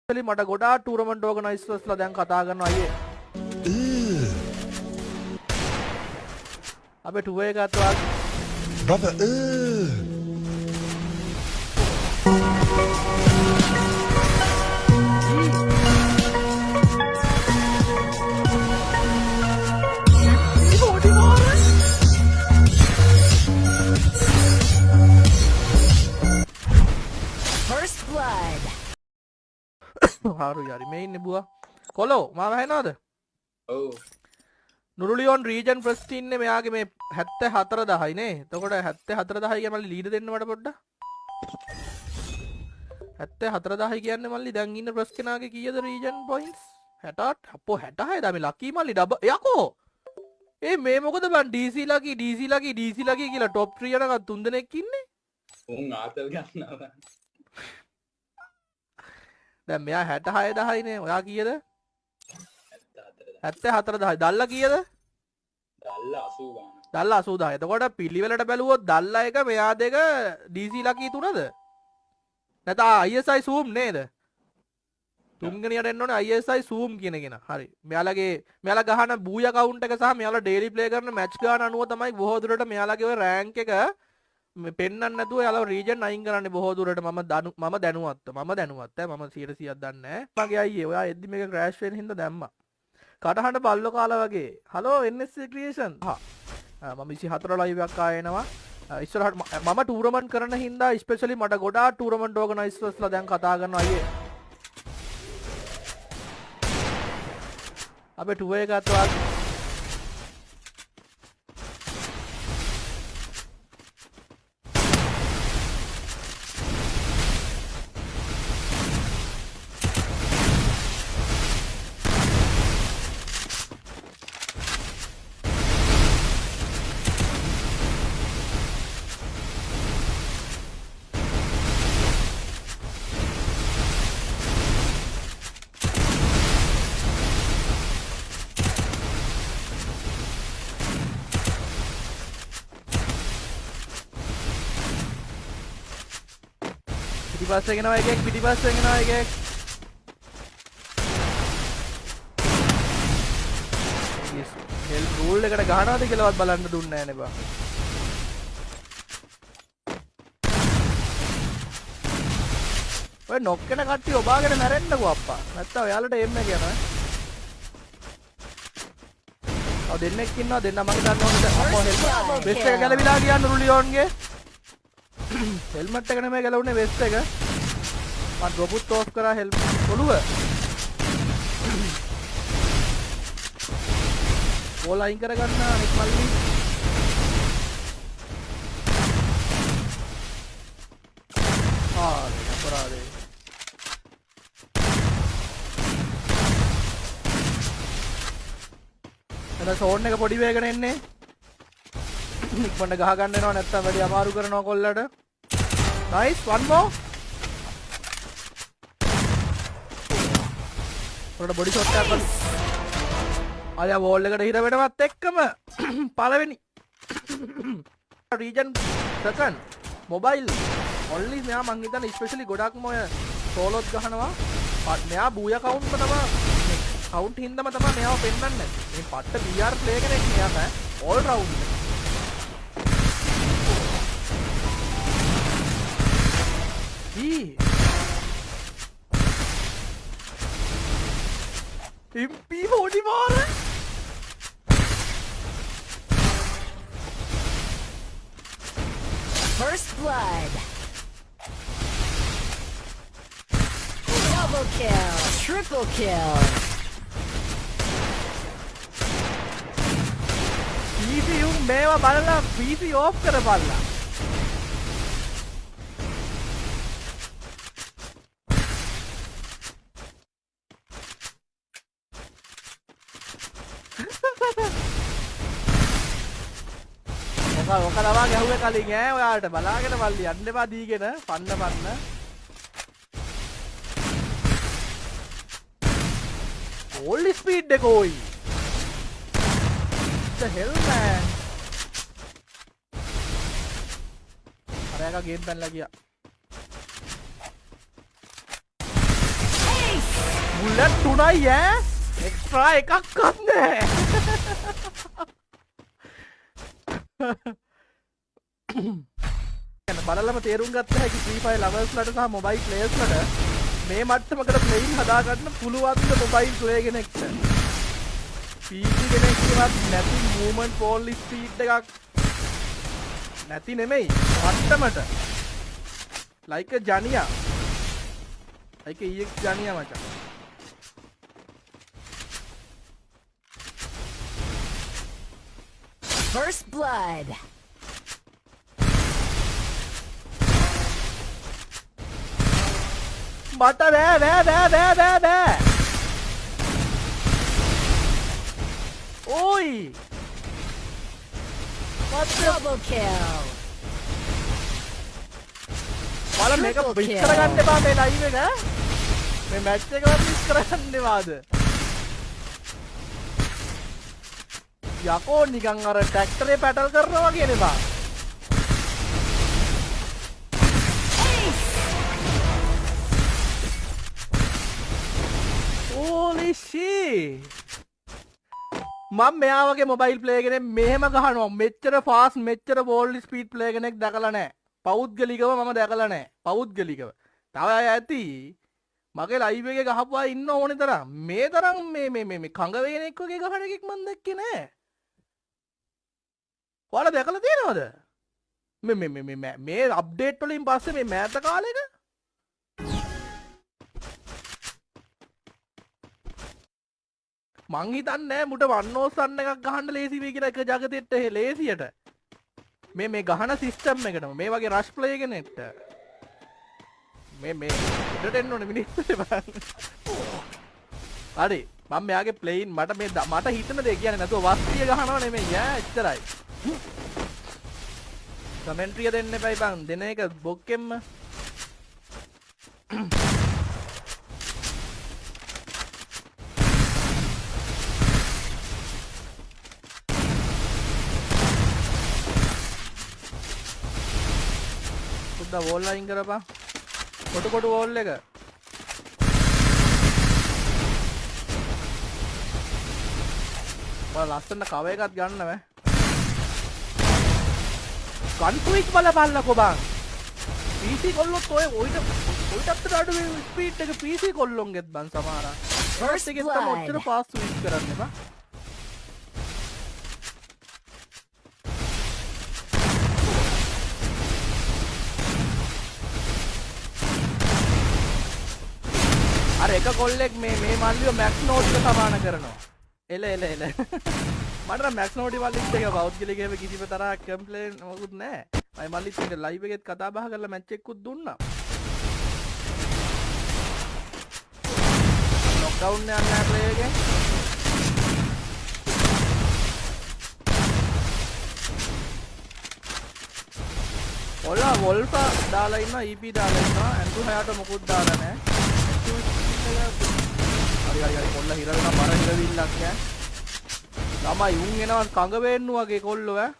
මට ගොඩාක් ටූර්නමන්ට් ඕගනයිසර්ස්ලා දැන් කතා කරනවා අයියේ. අපේ ටුව එක ගත්තා. brother First blood. හාරු යාරි මේ ඉන්නේ බුවා. කොලෝ මාව ඇහෙනවද? ඔව්. නුරුලියොන් රීජන් ෆස්ට් ඉන්නේ මෙයාගේ මේ 74000යි නේ. එතකොට 74000යි කියන මල්ලි ලීඩ් දෙන්න මට පොඩ්ඩක්. 74000යි කියන්නේ මල්ලි දැන් ඉන්න ප්‍රස් කෙනාගේ කීයද රීජන් පොයින්ට්ස්? 68. අපෝ 66 දා මේ ලකී මල්ලි යකෝ. ඒ මේ මොකද බං DC ලකී කියලා টপ 3 යනකම් 3 දෙනෙක් ඉන්නේ. උන් ආතල් ගන්නවා. දැන් මෙයා 66000යි නේ. ඔයා කීයද? 74. 74000යි. දල්ලා කීයද? දල්ලා 80 ගන්න. දල්ලා 80000. එතකොට පිළිවෙලට බැලුවොත් දල්ලා එක මෙයා දෙක DC ලකී තුනද? නැත්නම් ISI zoom නේද? තුන්වෙනියට එන්න ඕනේ ISI zoom කියන එක. හරි. මෙයාලා ගහන බූයා කවුන්ට් එක සහ මෙයාලා ඩේලි ප්ලේ කරන මැච් ගාන අනුව තමයි බොහෝ දුරට මෙයාලාගේ ඔය රෑන්ක් එක පෙන්වන්න නැතුව යාලා රීජන් අයින් කරන්නේ බොහෝ දුරට. මම දැනුවත්. මම 100%ක් දන්නේ නැහැ. මගේ අයියේ ඔයා එද්දි මේක ක්‍රෑෂ් වෙන හින්දා දැම්මා. කටහඬ බල්ලෝ කාලා වගේ. Hello NSC creation. මම 24 ලයිව් එකක් ආයෙනවා. ඉස්සරහට මම ටූර්නමන්ට් කරන හින්දා ස්පෙෂලි මට ගොඩාක් ටූර්නමන්ට් ඕගනයිසර්ස්ලා දැන් කතා කරනවා අයියේ. අපේ ටුව එක ගත්තා. පිටිපස්සේ ගෙනවා එකෙක් පිටිපස්සේ ගෙනවා එකෙක්. හෙල් රූල් එකට ගහනවාද කියලාවත් බලන්න දුන්නේ නැහැ නේ බා. ඔය නොක් වෙන කට්ටිය ඔබාගෙන මැරෙන්නකෝ අප්පා. නැත්තම් ඔයාලට එම් එක යනවා. ඔව් දෙන්නෙක් ඉන්නවා දෙන්න මම දන්නවනේ අම්මෝ හෙල් බෙස්ට් එක ගැලවිලා ගියා නුරුලියෝන්ගේ. හෙල්මට් එක නෙමෙයි ගැලවුනේ වෙස්ට් එක. මම රොබොට් ඕෆ් කරා හෙල්මට් ඔළුව. බෝල් අයින් කරගන්න අනිත් මල්ලි. අපරාදේ. එතන ෂෝන් එක පොඩි වේගන එන්නේ. ඉක්මනට ගහ ගන්න වෙනවා නැත්තම් වැඩි අමාරු කරනවා කොල්ලට. Nice one more. පොඩ බොඩි ෂොට් එකක් ගන්න. ආයා වෝල් එකට හිර වෙනවත් එක්කම පළවෙනි රීජන් සෙකන්ඩ් මොබයිල් ඔන්ලි මෙයා මං හිතන්නේ ස්පෙෂලි ගොඩක්ම ඔය සෝලෝත් ගහනවා. මෙයා බූයා කවුන්ට් තමයි කවුන්ට් හින්දාම තමයි මෙයාව පෙන්වන්නේ. මේ පට්ට BR ප්ලේ කෙනෙක් මෙයා තමයි all round. MP44 First blood. Double kill. Triple kill. PC මේවා බලලා PC ඕෆ් කරපල්ලා. ඔක ලවා ගැහුවේ කලින් ඈ ඔයාලට බලාගෙන මල්ලි යන්න එපා දීගෙන පන්න. ඕල් ස්පීඩ් එක ඕයි. the hell man. අරයා ගේම් පැනලා ගියා. බුලට් 3යි ඈ එක්ස්ට්‍රා එකක්වත් නැහැ බලලම තේරුම් ගත්ත හැකි Free Fire lovers ලට සහ mobile players ලට මේ මට්ටමකට ප්ලේයින් හදාගන්න පුළුවන්ද mobile player කෙනෙක්ට PC කෙනෙක්වත් නැති movement ball speed එකක් නැති නෙමෙයි මට්ටමට like a Jania like a EX Jania මචං First blood. මට බෑ ඕයි Double kill. මල මේක විස් කරගන්න එපා මේ ලයිව් එක මේ මැච් එකවත් විස් කරගන්න එපාද යකෝ නිකන් අර ට්‍රැක්ටරේ පැටල් කරනවා වගේ නේ බා holy shit මම මෙයා වගේ මොබයිල් ප්ලේ කෙනෙක් මෙහෙම ගහනවා මෙච්චර ෆාස්ට් මෙච්චර බෝල් ස්පීඩ් ප්ලේ කෙනෙක් දැකලා නැහැ පෞද්ගලිකව මම දැකලා නැහැ පෞද්ගලිකව තව අය ඇති මගේ ලයිව් එකේ ගහපු අය ඉන්න ඕනේ තරම් මේ තරම් මේ කංග වේගෙනෙක් වගේ ගහන එකෙක් මම දැක්කේ නැහැ ඔයාලා දැකලා තියෙනවද මේ අප්ඩේට් වලින් පස්සේ මේ මෑත කාලෙක මං හිතන්නේ මුට වන්නෝසන්න එකක් ගහන්න ලේසි වෙයි කියලා එක జగතෙට ලේසියට මේ ගහන සිස්ටම් එකටම මේ වගේ රෂ් ප්ලේ කෙනෙක්ට මේ ඉඩට එන්න ඕනේ මිනිස්සු බලන්න හරි මම මෙයාගේ ප්ලේයින් මට හිතන දේ කියන්නේ නැතුව වස්තිය ගහනවා නෙමෙයි ඈ එච්චරයි කමෙන්ට්රිය දෙන්න එපයි බං දෙන එක බොක්කෙම්ම ද වෝල් අයින් කරපන් කොට වෝල් එක බල ලස්සන කව එකක් ගන්න බෑ කන්ට්‍රික් බලපල්ලකෝ බං PC කොල්ලොත් ඔයිට අතට අඩු ස්පීඩ් එක PC කොල්ලොන්ගෙත් බං සමහරා ෆර්ස්ට් එකෙත් තමයි ඔච්චර ෆාස්ට් ස්විච් කරන්න බා අර එක කොල්ලෙක් මේ මල්ලිව මැක්ස් නෝට් එක සමාන කරනවා එල මට මැක්ස් නෝටි මල්ලිත් එක පෞද්ගලිකව කිසිම තරහක් කම්ප්ලේන් මොකුත් නැහැ මම මල්ලිත් එක්ක ලයිව් එකෙත් කතා බහ කරලා මැච් එකකුත් දුන්නා නොක්ඩවුන් යන්න නැහැ ප්ලේ එකේ ඔලා වොල්ෆා දාලා ඉන්නවා EP දාලා ඉන්නවා ඇන්ඩු 6ට මොකුත් දාලා නැහැ හරි කොල්ල හිර වෙන බර හිරවිල්ලක් ඈ ළමයි උන් එනවා කඟ වේන්නු වගේ කොල්ලෝ ඈ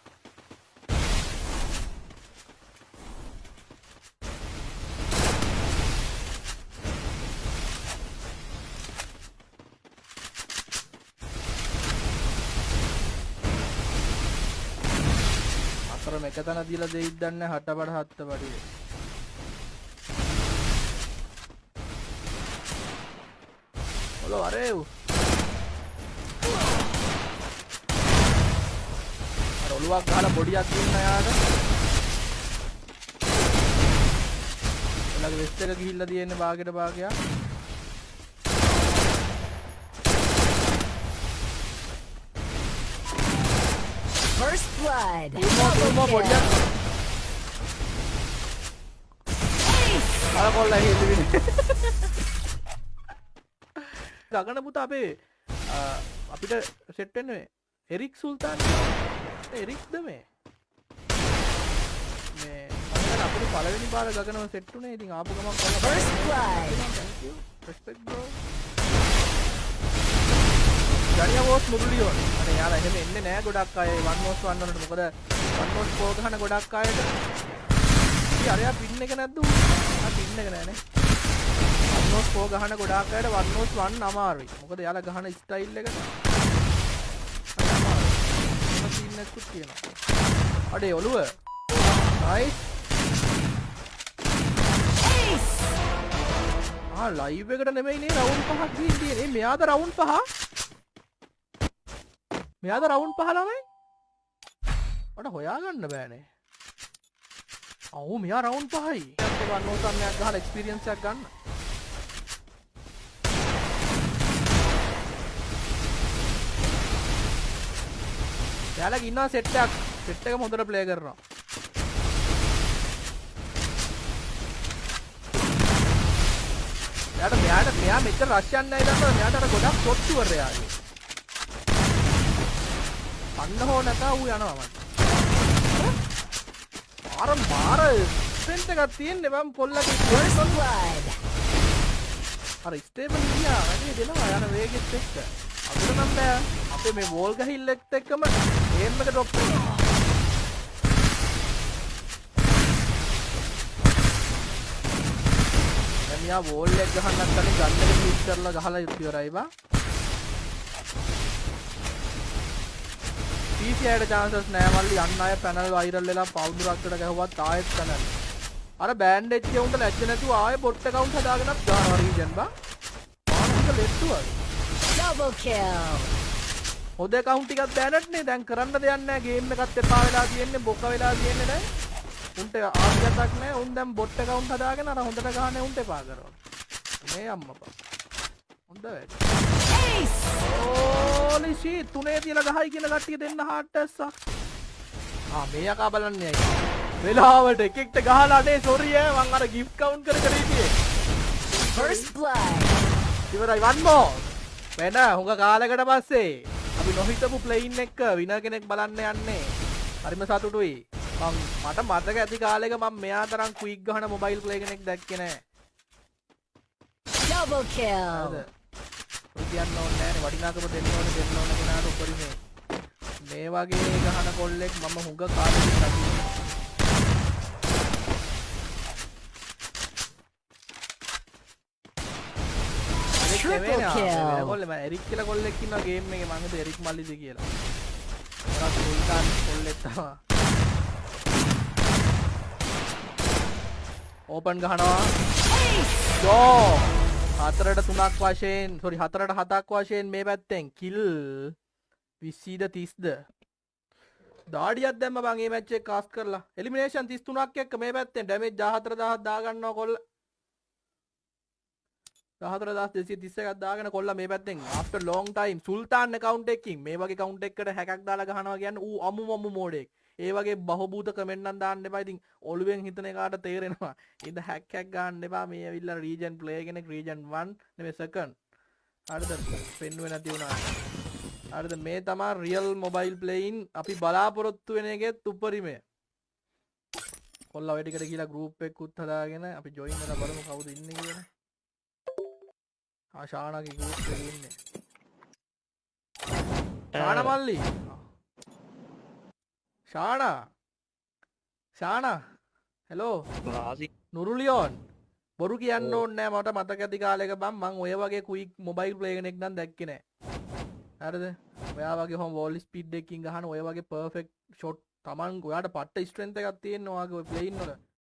අතර මේකතන දීලා දෙයිද දන්නේ හටබඩ හත්ත බඩේ Hello, Areu. අර ඔළුවක් ගහලා බොඩියක් දුන්න යාට. එලගේ වෙස්ට් එක ගිහිල්ලා තියෙන්නේ භාගයට භාගයක්. First blood. උමෝ බොඩියක්. අර කොල්ලා හිටින්නේ. ගගන පුතා අපේ අපිට සෙට් වෙන්නේ එරික් සුල්තාන් එරික්ද මේ මම අපිට පළවෙනි පාර ගගනව සෙට් උනේ ඉතින් ආපු ගමන් කරලා First blood. thank you respect bro ජනියා වොස් මුගලියෝ අනේ යාලා එහෙම එන්නේ නෑ ගොඩක් අය 1 වොස් 1 වලට මොකද 1 වොස් 4 ගහන ගොඩක් අයට ඉතින් අරයා පින් එක නැද්ද පින් එක නෑනේ 1 4 ගහන ගොඩාක් අයට 1 1 අමාරුයි. මොකද යාලා ගහන ස්ටයිල් එකට සීන් එකක් තියෙනවා. අඩේ ඔළුව. නයිස්. ලයිව් එකට නෙමෙයි නේ රවුන්ඩ් 5ක් ගිහින් තියෙන්නේ. මෙයාද රවුන්ඩ් 5? මෙයාද රවුන්ඩ් 5 ළමයි? මට හොයාගන්න බෑනේ. ඔව් මෙයා රවුන්ඩ් 5යි. ඒක වන්නෝසන්නයක් ගහලා එක්ස්පීරියන්ස් එකක් ගන්න. යාළුවා ඉන්නවා සෙට් එකක්. සෙට් එක හොඳට ප්ලේ කරනවා. මෙයා මෙච්චර රෂ් යන්නේ නැහැ දන්නවද? මෙයාට අර ගොඩක් ෂොට් ෂුවර් එයාගේ. අන්න හෝ නැතා ඌ යනවා මට. මාර ස්ට්‍රෙන්ත් එකක් තියෙන්නේ මම පොල්ලගේ First blood. අර ස්ටේබල් ගියා වැඩි දෙනවා යන වේගෙත් එක්ක. අපිට නම් බෑ. අපේ මේ වෝල් ගහිල්ල එක්කම ගේම් එක ඩ්‍රොප් වෙනවා. මෙයා වෝල් එක ගහන්නත් කලින් ගන්න එක ක්ලික් කරලා ගහලා ඉවරයි බා. PC එකට chances නෑ මල්ලි අන්න අය පැනල් වයිරල් වෙලා පවුදුරක්කට ගැහුවත් ආයෙත් පැනල්. අර බෑන්ඩේජ් එක උන්ට ලැජ්ජ නැතුව ආයෙ බොට් account හදාගෙනත් ගන්නවා රීජන් බා. ආනක ලෙට්ටු වගේ. Double kill. හොද account ටිකක් බෑනට් නේ දැන් කරන්න දෙයක් නෑ ගේම් එකත් එපා වෙලා තියෙන්නේ බොක වෙලා තියෙන්නේ නෑ. උන්ට ආසියතක් නෑ උන් දැන් බොට් account හදාගෙන අර හොඳට ගහන්නේ උන්ට එපා කරනවා. මේ අම්මපා. හොඳ වැඩ. Ace. Holy shit තුනේ තියලා ගහයි කියන කට්ටිය දෙන්න හાર્ට් ඇස්සක්. මේ යකා බලන්නේ අය. වෙලාවට එක එක්ට ගහලා අනේ සෝරි ඈ මං අර gift count කර හිටියේ. First blood. ඉවරයි one more. වෙන හුඟ කාලයකට පස්සේ අපි නොහිතපු ප්ලේන් එක විනර් කෙනෙක් බලන්න යන්නේ. හරිම සතුටුයි. මට මතක ඇති කාලෙක මම මෙයා තරම් ක්වික් ගහන මොබයිල් ප්ලේ කෙනෙක් දැක්කේ නෑ. Double kill. කියන්න ඕනේ නෑනේ වටිනාකම දෙන්න ඕනේ කෙනාට උපරිමේ. මේ වගේ ගහන කොල්ලෙක් මම හුඟ කාලෙකින් දැක්කේ. Triple kill. කොල්ලේ මම එරික් කියලා කොල්ලෙක් ඉන්නවා ගේම් එකේ මම හිතුවා එරික් මල්ලිද කියලා. ඒත් සුල්තාන් කොල්ලෙක් තමයි. ඕපන් ගහනවා. යෝ 4ට 3ක් වශයෙන් සෝරි 4ට 7ක් වශයෙන් මේ පැත්තෙන් කිල් 20ද 30ද දාඩියක් දැම්ම බං මේ මැච් එක කාස්ට් කරලා එලිමිනේෂන් 33ක් එක්ක මේ පැත්තෙන් ඩැමේජ් 14000ක් දා ගන්නවා කොල්ල 14231ක් දාගෙන කොල්ල මේ පැත්තෙන් after long time සුල්තාන් account එකකින් මේ වගේ account එකකට හැකක් දාලා ගහනවා කියන්නේ ඌ අමු මෝඩ් එක ඒ වගේ බහූබූත කමෙන්ට් නම් දාන්න එපා. ඉතින් ඔළුවෙන් හිතන එකාට තේරෙනවා. ඉතින් හැක් ගන්න එපා. මේ ඇවිල්ලා රීජන් ප්ලේ කෙනෙක් රීජන් 1 නෙමෙයි සෙකන්ඩ්. හරිද? පෙන්නුවේ නැති වුණා. හරිද? මේ තමයි රියල් මොබයිල් ප්ලේයින් අපි බලාපොරොත්තු වෙන එකෙත් උපරිමය. කොල්ලා ඔය ටිකට ගිහලා ගෲප් එකකුත් හදාගෙන අපි ජොයින් වෙලා බලමු කවුද ඉන්නේ කියලා. ශානාගේ ගෲප් එකේ ඉන්නේ. ශානා මල්ලි. ශානා හෙලෝ නුරුලියෝන් බොරු කියන්න ඕනේ නෑ මට මතක ඇති කාලෙක බම් මං ඔය වගේ ක්වික් මොබයිල් ප්ලේ කෙනෙක් නම් දැක්කේ නෑ හරිද ඔයා වගේ හොම් වෝල් ස්පීඩ් එකකින් ගහන ඔය වගේ පර්ෆෙක්ට් ෂොට් Taman ඔයාට පට්ට ස්ට්‍රෙන්ත් එකක් තියෙනවා ඔයාගේ ඔය ප්ලේයින් වල